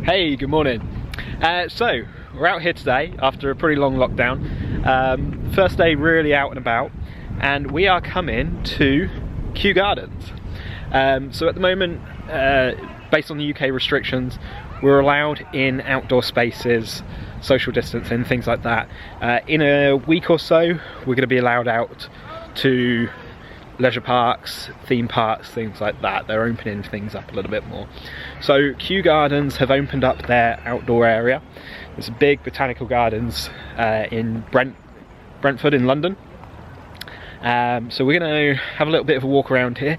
Hey, good morning. So we're out here today after a pretty long lockdown. First day really out and about, and we are coming to Kew Gardens. So at the moment, based on the UK restrictions, we're allowed in outdoor spaces, social distancing, things like that. In a week or so, we're going to be allowed out to leisure parks, theme parks, things like that. They're opening things up a little bit more. So Kew Gardens have opened up their outdoor area. There's a big botanical gardens in Brentford in London. So we're going to have a little bit of a walk around here.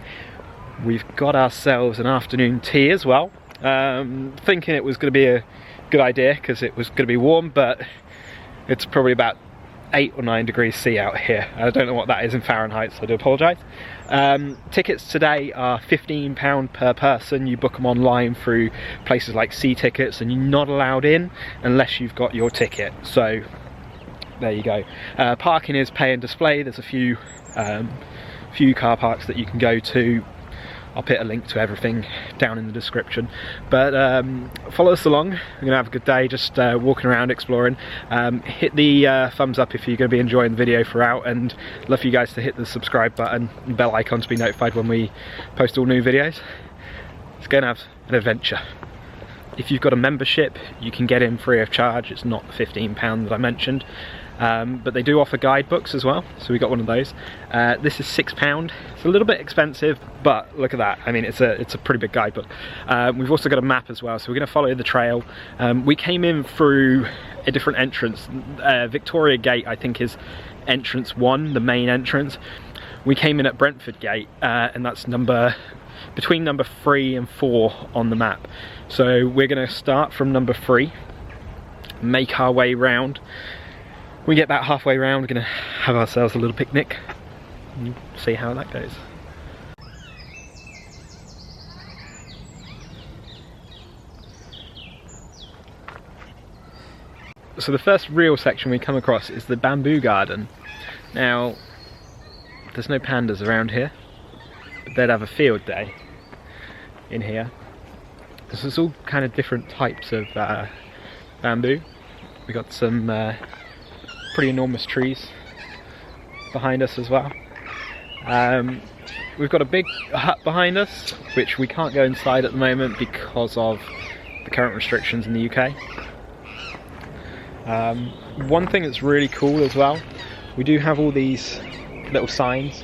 We've got ourselves an afternoon tea as well. Thinking it was going to be a good idea because it was going to be warm, but it's probably about 8 or 9 degrees C out here. I don't know what that is in Fahrenheit, so I do apologise. Tickets today are £15 per person. You book them online through places like C Tickets, and you're not allowed in unless you've got your ticket. So there you go. Parking is pay and display. There's a few car parks that you can go to. I'll put a link to everything down in the description. But follow us along. We're going to have a good day just walking around, exploring. Hit the thumbs up if you're going to be enjoying the video throughout, and love for you guys to hit the subscribe button and bell icon to be notified when we post all new videos. It's going to have an adventure. If you've got a membership, you can get in free of charge. It's not the £15 that I mentioned. But they do offer guidebooks as well, so we got one of those. This is £6. It's a little bit expensive, but look at that. I mean, it's a pretty big guidebook. We've also got a map as well, so we're going to follow the trail. We came in through a different entrance. Victoria Gate, I think, is entrance 1, the main entrance. We came in at Brentford Gate, and that's between number 3 and 4 on the map. So we're going to start from number 3, make our way round. We get about halfway round, we're going to have ourselves a little picnic and see how that goes. So the first real section we come across is the bamboo garden. Now, there's no pandas around here, but they'd have a field day in here. So there's all kind of different types of bamboo. We got some pretty enormous trees behind us as well. We've got a big hut behind us, which we can't go inside at the moment because of the current restrictions in the UK. One thing that's really cool as well, we do have all these little signs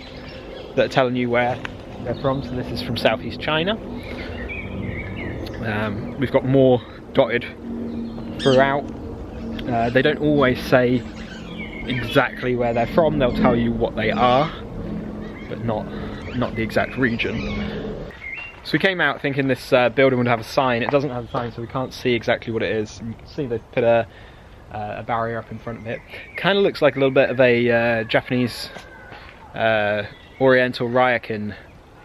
that are telling you where they're from. So this is from Southeast China. We've got more dotted throughout. They don't always say exactly where they're from. They'll tell you what they are, but not the exact region. So we came out thinking this building would have a sign. It doesn't have a sign, so we can't see exactly what it is. You can see they've put a barrier up in front of it. Kind of looks like a little bit of a Japanese Oriental Ryokan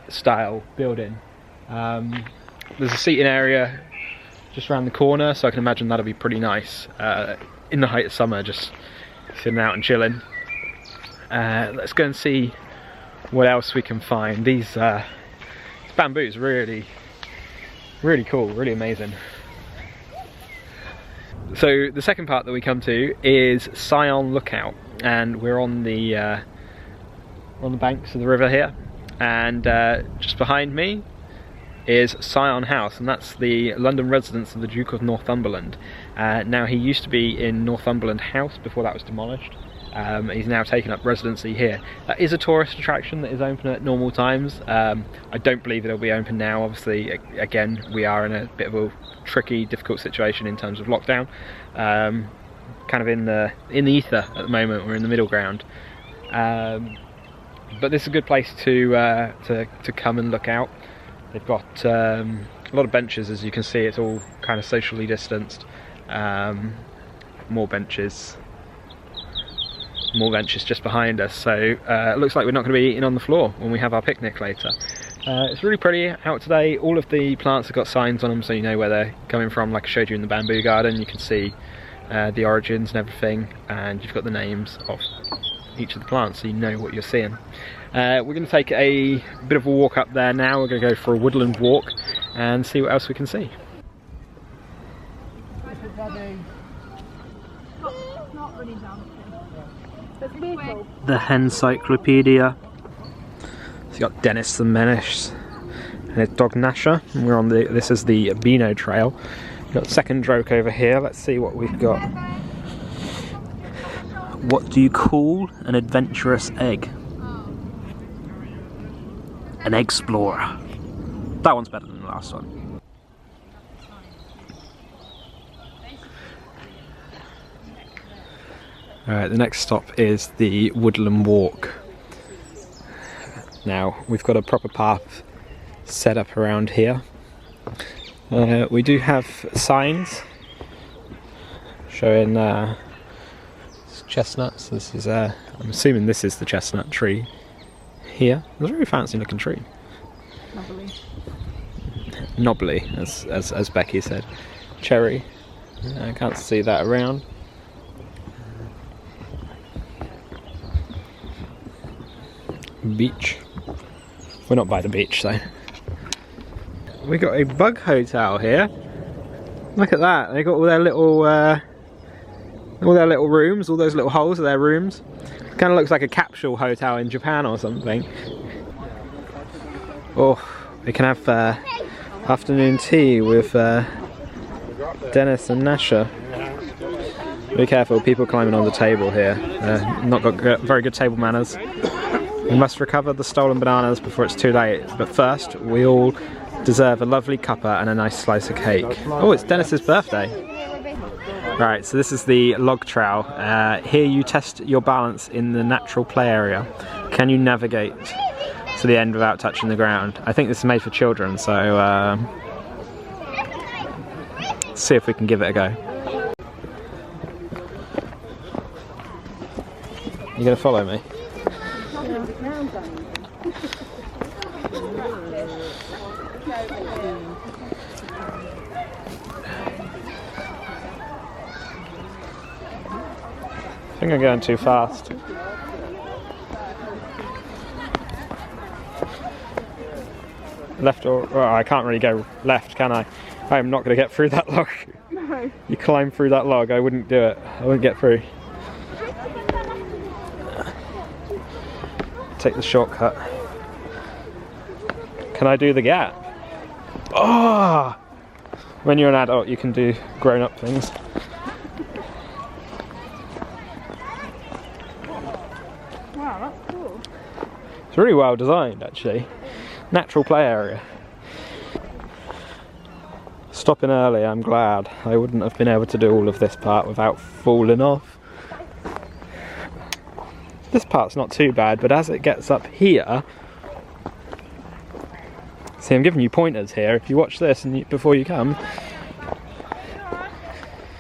style building. There's a seating area just around the corner, so I can imagine that'll be pretty nice in the height of summer, just sitting out and chilling. Let's go and see what else we can find. These bamboos really cool, really amazing. So the second part that we come to is Scion Lookout, and we're on the banks of the river here, and just behind me is Scion House, and that's the London residence of the Duke of Northumberland. Now, he used to be in Northumberland House before that was demolished. He's now taken up residency here. That is a tourist attraction that is open at normal times. I don't believe it'll be open now. Obviously, again, we are in a bit of a tricky, difficult situation in terms of lockdown. Kind of in the ether at the moment. We're in the middle ground. But this is a good place to come and look out. They've got a lot of benches, as you can see. It's all kind of socially distanced. More benches just behind us. So it looks like we're not going to be eating on the floor when we have our picnic later. It's really pretty out today. All of the plants have got signs on them, so you know where they're coming from. Like I showed you in the bamboo garden, you can see the origins and everything, and you've got the names of each of the plants, so you know what you're seeing. We're going to take a bit of a walk up there now. We're going to go for a woodland walk and see what else we can see. Not running down. The Encyclopedia. So you got Dennis the Menace and his dog Gnasher. And we're on this is the Beano Trail. We've got second droke over here. Let's see what we've got. What do you call an adventurous egg? An explorer. That one's better than the last one. Alright, the next stop is the Woodland Walk. Now, we've got a proper path set up around here. We do have signs showing chestnuts. This is, I'm assuming this is the chestnut tree here. It's a very fancy looking tree. Knobbly. Knobbly, as Becky said. Cherry. I can't see that around. Beach. We're not by the beach though. We got a bug hotel here. Look at that. They got all their little rooms. All those little holes are their rooms. Kind of looks like a capsule hotel in Japan or something. Oh, we can have afternoon tea with Dennis and Gnasher. Be careful, people climbing on the table here. Not got very good table manners. We must recover the stolen bananas before it's too late. But first, we all deserve a lovely cuppa and a nice slice of cake. Oh, it's Dennis's birthday. Right, so this is the log trail. Here you test your balance in the natural play area. Can you navigate to the end without touching the ground? I think this is made for children, so let's see if we can give it a go. You gonna follow me? I think I'm going too fast. Left or... well, I can't really go left, can I? I am not going to get through that log. No. You climb through that log, I wouldn't do it. I wouldn't get through. Take the shortcut. Can I do the gap? Oh! When you're an adult, you can do grown-up things. Wow, that's cool. It's really well designed, actually. Natural play area. Stopping early, I'm glad. I wouldn't have been able to do all of this part without falling off. This part's not too bad, but as it gets up here... See, I'm giving you pointers here. If you watch this and before you come...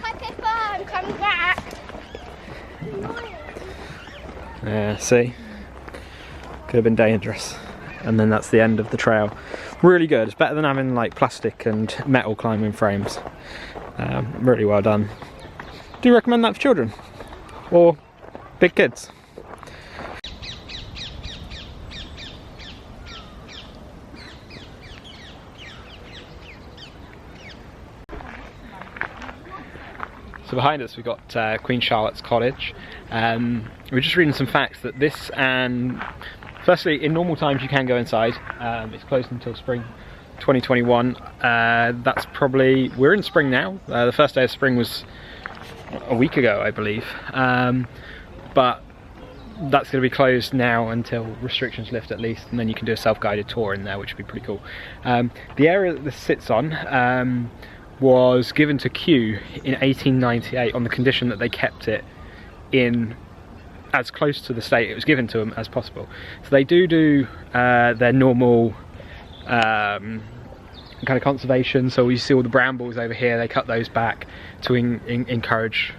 Hi Pippa, I'm coming back. Yeah, see? Could have been dangerous. And then that's the end of the trail. Really good. It's better than having like plastic and metal climbing frames. Really well done. Do you recommend that for children? Or big kids? So behind us we've got Queen Charlotte's Cottage. We're just reading some facts that this and... Firstly, in normal times you can go inside. It's closed until spring 2021. That's probably... We're in spring now. The first day of spring was a week ago, I believe. But that's going to be closed now until restrictions lift at least, and then you can do a self-guided tour in there, which would be pretty cool. The area that this sits on was given to Kew in 1898 on the condition that they kept it in as close to the state it was given to them as possible. So they do their normal kind of conservation. So you see all the brambles over here, they cut those back to encourage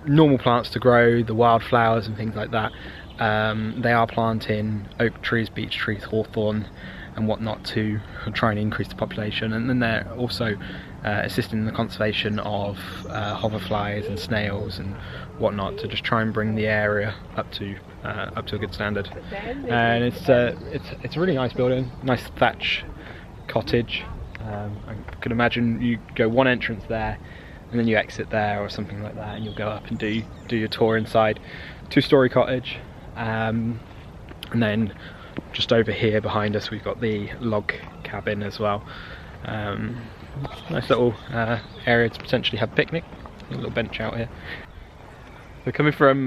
normal plants to grow, the wildflowers and things like that. They are planting oak trees, beech trees, hawthorn and whatnot to try and increase the population, and then they're also assisting in the conservation of hoverflies and snails and whatnot to just try and bring the area up to a good standard. And it's a really nice building, nice thatch cottage. I could imagine you go one entrance there and then you exit there or something like that, and you'll go up and do your tour inside. 2-story cottage, and then just over here behind us we've got the log cabin as well. Nice little area to potentially have a picnic. A little bench out here. So coming from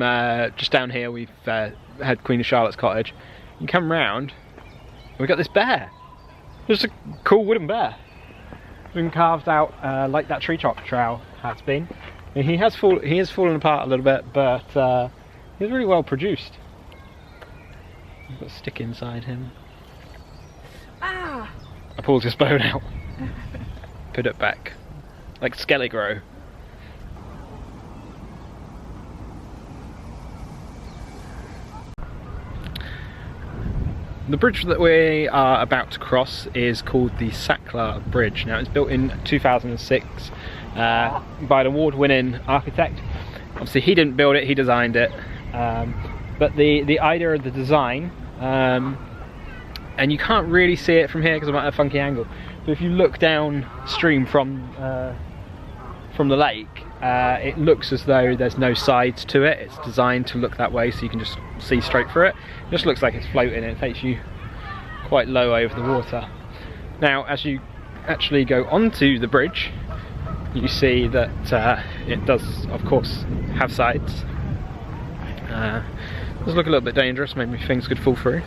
just down here, we've had Queen of Charlotte's cottage. You come round, and we've got this bear. Just a cool wooden bear. It's been carved out like that Treetop Trail has been. And he has fallen apart a little bit, but he's really well produced. I've got a stick inside him. Ah! I pulled his bone out. Put it back. Like Skelligro. The bridge that we are about to cross is called the Sackler Bridge. Now, it's built in 2006 by an award-winning architect. Obviously he didn't build it, he designed it. But the idea of the design, and you can't really see it from here because I'm at a funky angle, but if you look downstream from the lake, it looks as though there's no sides to it. It's designed to look that way so you can just see straight through it. It just looks like it's floating, and it takes you quite low over the water. Now, as you actually go onto the bridge, you see that it does, of course, have sides. It does look a little bit dangerous, maybe things could fall through.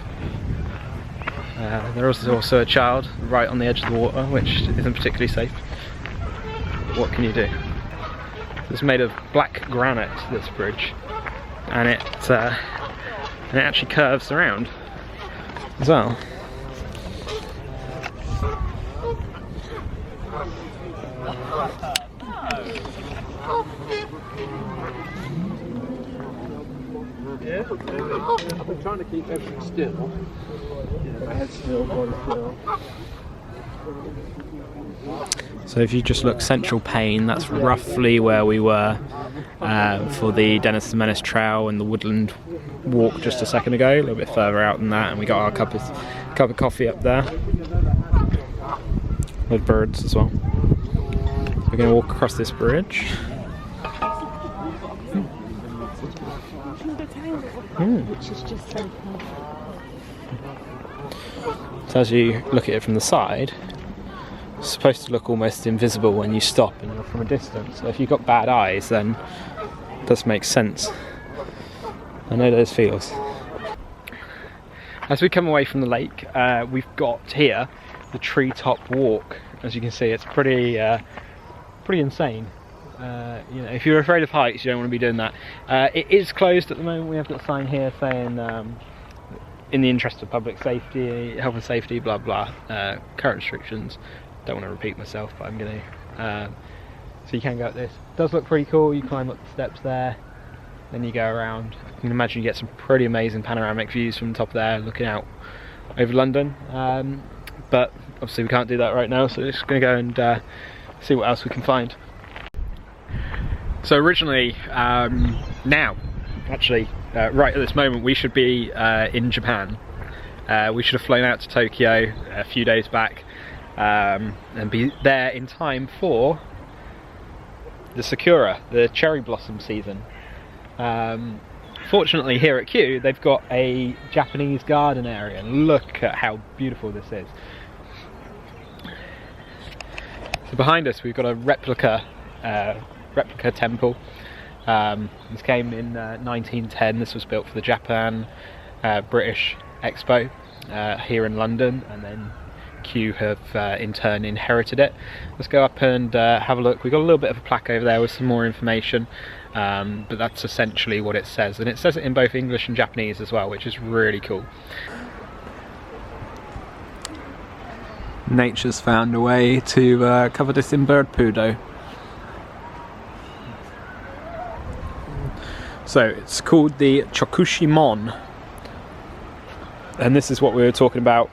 There is also a child right on the edge of the water, which isn't particularly safe. What can you do? It's made of black granite, this bridge, and it actually curves around as well. Yeah, I've been trying to keep everything still. Yeah, my head's still, body's still. So if you just look central Payne, that's roughly where we were for the Dennis and Menace Trail and the Woodland Walk just a second ago. A little bit further out than that, and we got our cup of coffee up there with birds as well. So we're going to walk across this bridge. Which is just so perfect. So as you look at it from the side, it's supposed to look almost invisible when you stop and you're from a distance. So if you've got bad eyes, then it does make sense. I know those feels. As we come away from the lake, we've got here the Treetop Walk. As you can see, it's pretty insane. You know, if you're afraid of heights, you don't want to be doing that. It is closed at the moment. We have got a sign here saying, in the interest of public safety, health and safety, blah blah, current restrictions. Don't want to repeat myself, but I'm going to. So you can go up this. It does look pretty cool. You climb up the steps there, then you go around. You can imagine you get some pretty amazing panoramic views from the top there, looking out over London. But obviously we can't do that right now, so we're just going to go and see what else we can find. So originally, now, actually, right at this moment, we should be in Japan. We should have flown out to Tokyo a few days back and be there in time for the sakura, the cherry blossom season. Fortunately, here at Kew, they've got a Japanese garden area, and look at how beautiful this is. So behind us, we've got a replica temple. This came in 1910. This was built for the Japan British Expo here in London, and then Kew have in turn inherited it. Let's go up and have a look. We've got a little bit of a plaque over there with some more information, but that's essentially what it says, and it says it in both English and Japanese as well, which is really cool. Nature's found a way to cover this in bird poo though. So it's called the Chokushimon, and this is what we were talking about.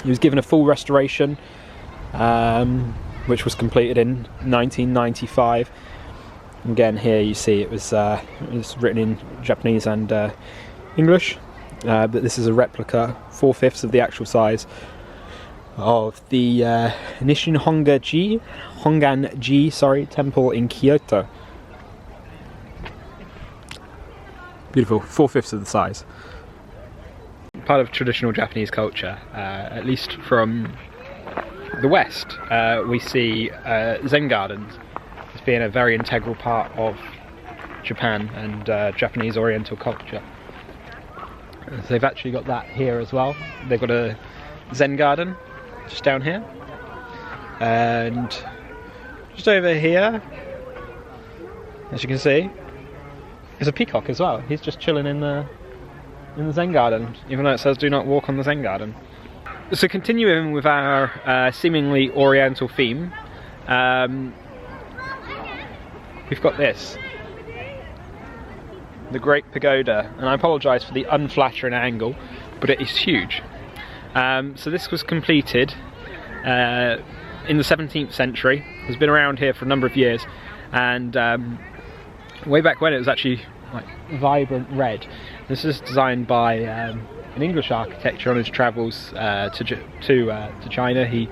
It was given a full restoration, which was completed in 1995. Again, here you see it was written in Japanese and English, but this is a replica, 4/5 of the actual size, of the Nishin Hongan-ji temple in Kyoto. Beautiful, 4/5 of the size. Part of traditional Japanese culture, at least from the West, we see Zen Gardens as being a very integral part of Japan and Japanese Oriental culture. So they've actually got that here as well. They've got a Zen Garden just down here, and just over here, as you can see, there's a peacock as well. He's just chilling in the Zen Garden, even though it says do not walk on the Zen Garden. So continuing with our seemingly Oriental theme, we've got this, the Great Pagoda, and I apologise for the unflattering angle, but it is huge. So this was completed in the 17th century. It's been around here for a number of years, and way back when it was actually like vibrant red. This is designed by an English architect on his travels to China. He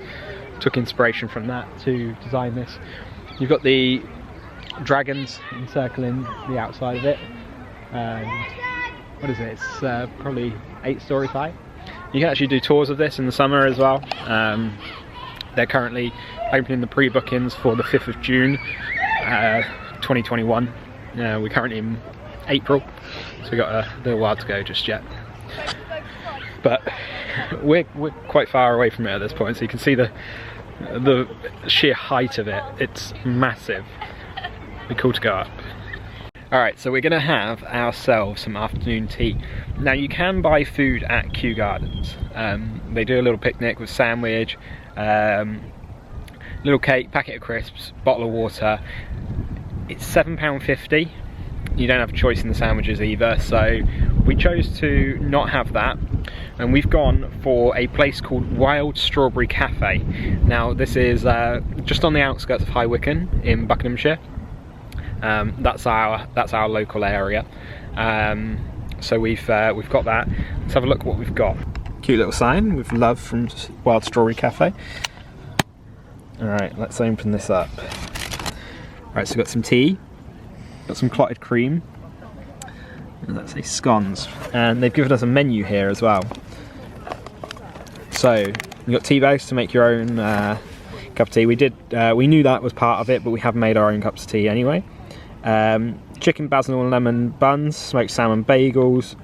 took inspiration from that to design this. You've got the dragons encircling the outside of it, and what is it? It's probably 8 stories high. You can actually do tours of this in the summer as well. They're currently opening the pre-bookings for the 5th of June 2021. We're currently in April, so we've got a little while to go just yet. But we're quite far away from it at this point, so you can see the sheer height of it. It's massive. It'd be cool to go up. Alright, so we're going to have ourselves some afternoon tea. Now you can buy food at Kew Gardens. They do a little picnic with sandwich, little cake, packet of crisps, bottle of water. It's £7.50. You don't have a choice in the sandwiches either, so we chose to not have that, and we've gone for a place called Wild Strawberry Cafe. Now this is just on the outskirts of High Wycombe in Buckinghamshire. That's our local area, so we've got that. Let's have a look at what we've got. Cute little sign with love from Wild Strawberry Cafe. Alright, let's open this up. Alright, so we've got some tea, got some clotted cream, and that's a scones, and they've given us a menu here as well. So you've got tea bags to make your own cup of tea. We knew that was part of it, but we have made our own cups of tea anyway. Chicken, basil and lemon buns, smoked salmon bagels,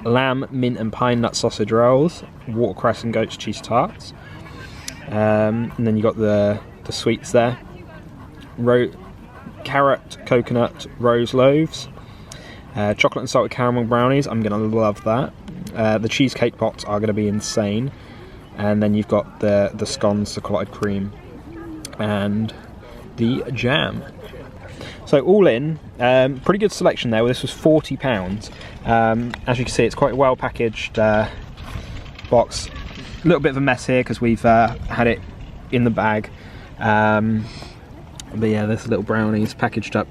lamb, mint and pine nut sausage rolls, watercress and goat's cheese tarts, and then you got the sweets there. Carrot, coconut, rose loaves, chocolate and salted caramel brownies. I'm gonna love that. The cheesecake pots are gonna be insane, and then you've got the scones, the clotted cream, and the jam. So all in, pretty good selection there. This was £40. As you can see, it's quite a well packaged box. A little bit of a mess here because we've had it in the bag. But yeah, there's little brownies packaged up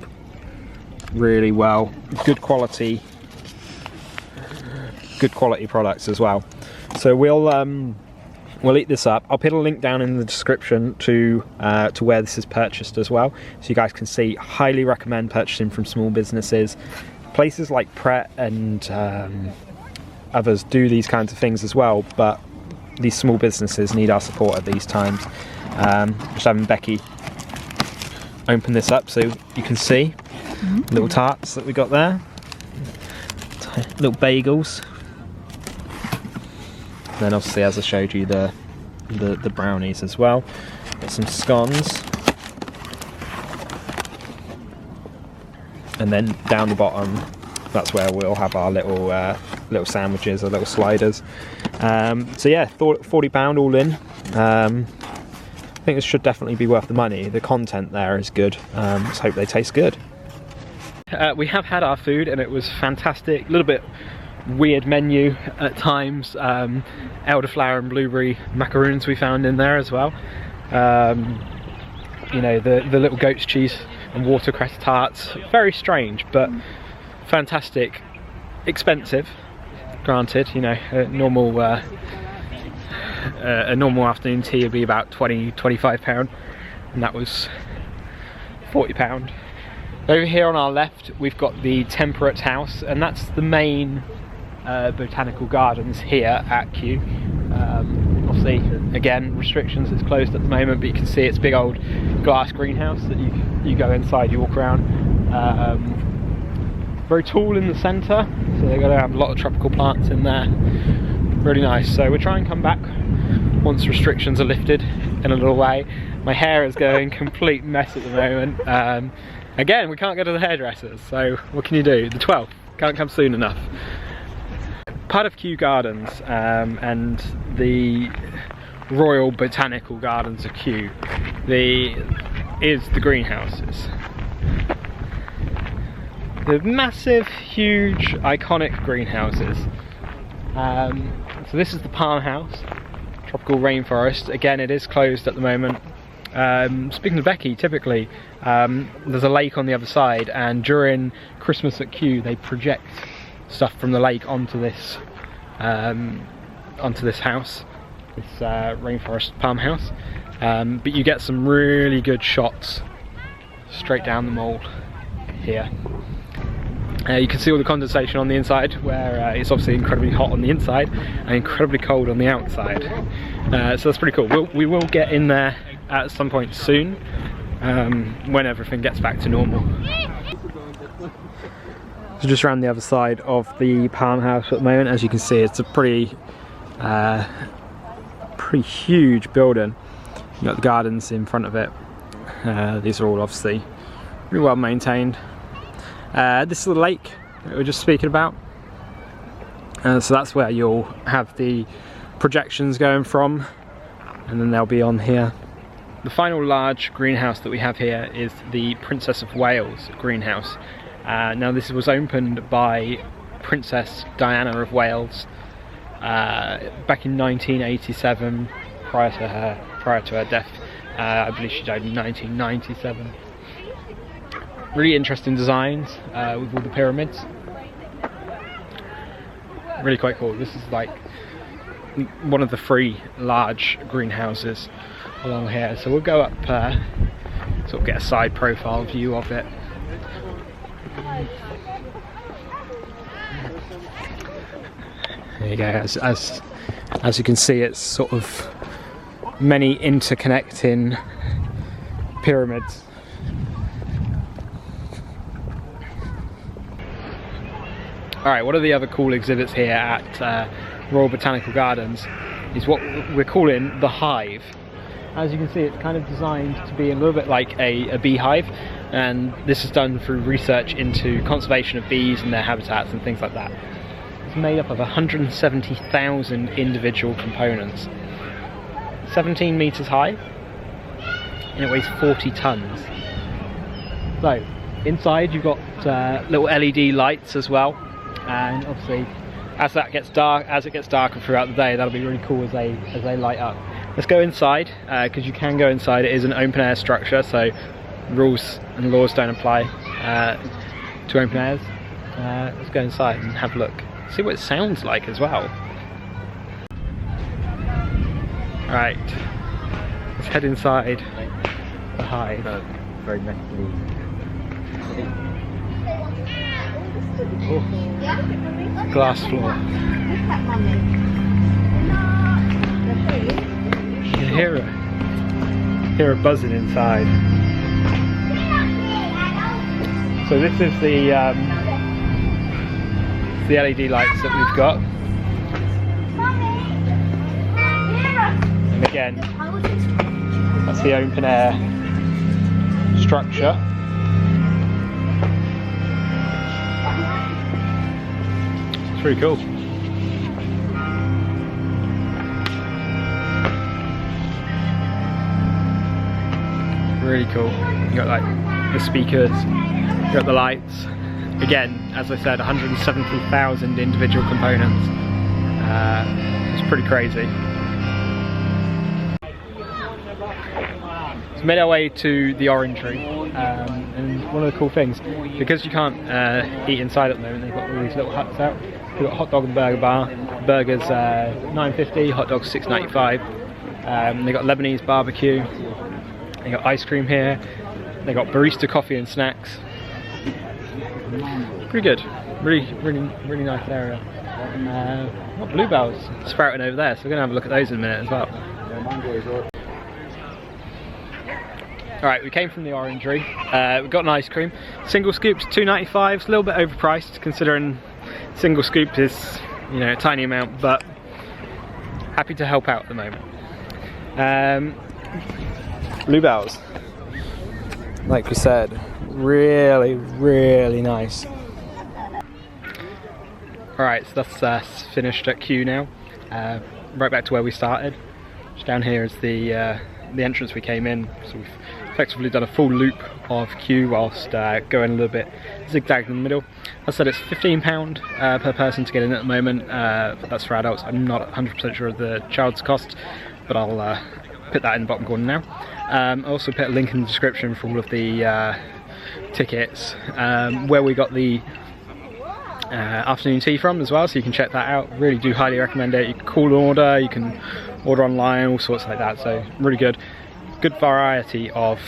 really well. Good quality products as well. So we'll eat this up. I'll put a link down in the description to where this is purchased as well, so you guys can see. Highly recommend purchasing from small businesses. Places like Pret and others do these kinds of things as well, but these small businesses need our support at these times. Just having Becky open this up so you can see little tarts that we got there, little bagels. Then obviously, as I showed you, the brownies as well. Got some scones, and then down the bottom, that's where we'll have our little sandwiches, our little sliders. So yeah, £40 all in. I think this should definitely be worth the money. The content there is good. Let's hope they taste good. We have had our food and it was fantastic. A little bit weird menu at times. Elderflower and blueberry macaroons we found in there as well. You know, the little goat's cheese and watercress tarts. Very strange, but fantastic. Expensive, granted. You know, normal a normal afternoon tea would be about £20–25, and that was £40. Over here on our left we've got the Temperate House, and that's the main botanical gardens here at Kew. Obviously, again, restrictions, it's closed at the moment, but you can see it's a big old glass greenhouse that you go inside, you walk around. Very tall in the centre, so they're going to have a lot of tropical plants in there. Really nice. So we'll try and come back once restrictions are lifted in a little way. My hair is going complete mess at the moment. Again, we can't go to the hairdressers, so what can you do? The 12th can't come soon enough. Part of Kew Gardens and the Royal Botanical Gardens of Kew is the greenhouses. The massive, huge, iconic greenhouses. So this is the Palm House, tropical rainforest. Again, it is closed at the moment. Speaking of Becky, typically there's a lake on the other side, and during Christmas at Kew they project stuff from the lake onto this house, this rainforest palm house. But you get some really good shots straight down the mall here. You can see all the condensation on the inside, where it's obviously incredibly hot on the inside and incredibly cold on the outside. So that's pretty cool. We will get in there at some point soon, when everything gets back to normal. So just around the other side of the palm house at the moment, as you can see, it's a pretty huge building. You've got the gardens in front of it. These are all obviously really well maintained. This is the lake that we were just speaking about. So that's where you'll have the projections going from, and then they'll be on here. The final large greenhouse that we have here is the Princess of Wales greenhouse. Now this was opened by Princess Diana of Wales back in 1987, prior to her death. I believe she died in 1997. Really interesting designs with all the pyramids. Really quite cool. This is like one of the 3 large greenhouses along here. So we'll go up, sort of get a side profile view of it. There you go. As you can see, it's sort of many interconnecting pyramids. Alright, one of the other cool exhibits here at Royal Botanical Gardens is what we're calling the Hive. As you can see, it's kind of designed to be a little bit like a beehive, and this is done through research into conservation of bees and their habitats and things like that. It's made up of 170,000 individual components. 17 metres high, and it weighs 40 tonnes. So, inside you've got little LED lights as well, and obviously as it gets darker throughout the day, that'll be really cool as they light up. Let's go inside, because you can go inside. It is an open air structure, so rules and laws don't apply to open airs. Let's go inside and have a look. See what it sounds like as well. Right, let's head inside the Hive. Very messy. Oh. Glass floor. You can hear a buzzing inside. So this is the LED lights that we've got. And again, that's the open air structure. It's pretty cool. Really cool. You got like the speakers, you got the lights. Again, as I said, 170,000 individual components. It's pretty crazy. So we made our way to the Orangery, and one of the cool things, because you can't eat inside at the moment, they've got all these little huts out. We've got a hot dog and burger bar. Burgers $9.50, hot dogs $6.95. They got Lebanese barbecue. They got ice cream here. They got barista coffee and snacks. Pretty good. Really nice area. Got bluebells sprouting over there, so we're gonna have a look at those in a minute as well. Alright, we came from the Orangery. We got an ice cream. Single scoop's $2.95. It's a little bit overpriced considering single scoop is, you know, a tiny amount, but happy to help out at the moment. Bluebells, like we said, really nice. Alright, so that's finished at Kew now. Right back to where we started. Just down here is the entrance we came in. So we've effectively done a full loop of Kew whilst going a little bit zigzag in the middle. As I said, it's £15 per person to get in at the moment. That's for adults. I'm not 100% sure of the child's cost, but I'll put that in the bottom corner now. I'll also put a link in the description for all of the tickets, where we got the afternoon tea from as well, so you can check that out. Really do highly recommend it. You can call an order, you can order online, all sorts like that, so really good variety of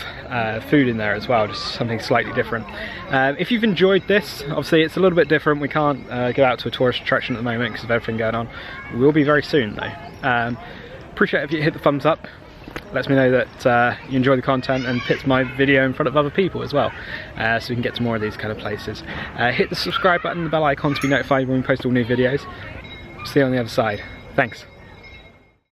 food in there as well, just something slightly different. If you've enjoyed this, obviously it's a little bit different. We can't go out to a tourist attraction at the moment because of everything going on. We will be very soon though. Appreciate it if you hit the thumbs up. Lets me know that you enjoy the content and puts my video in front of other people as well, so we can get to more of these kind of places. Hit the subscribe button and the bell icon to be notified when we post all new videos. See you on the other side. Thanks.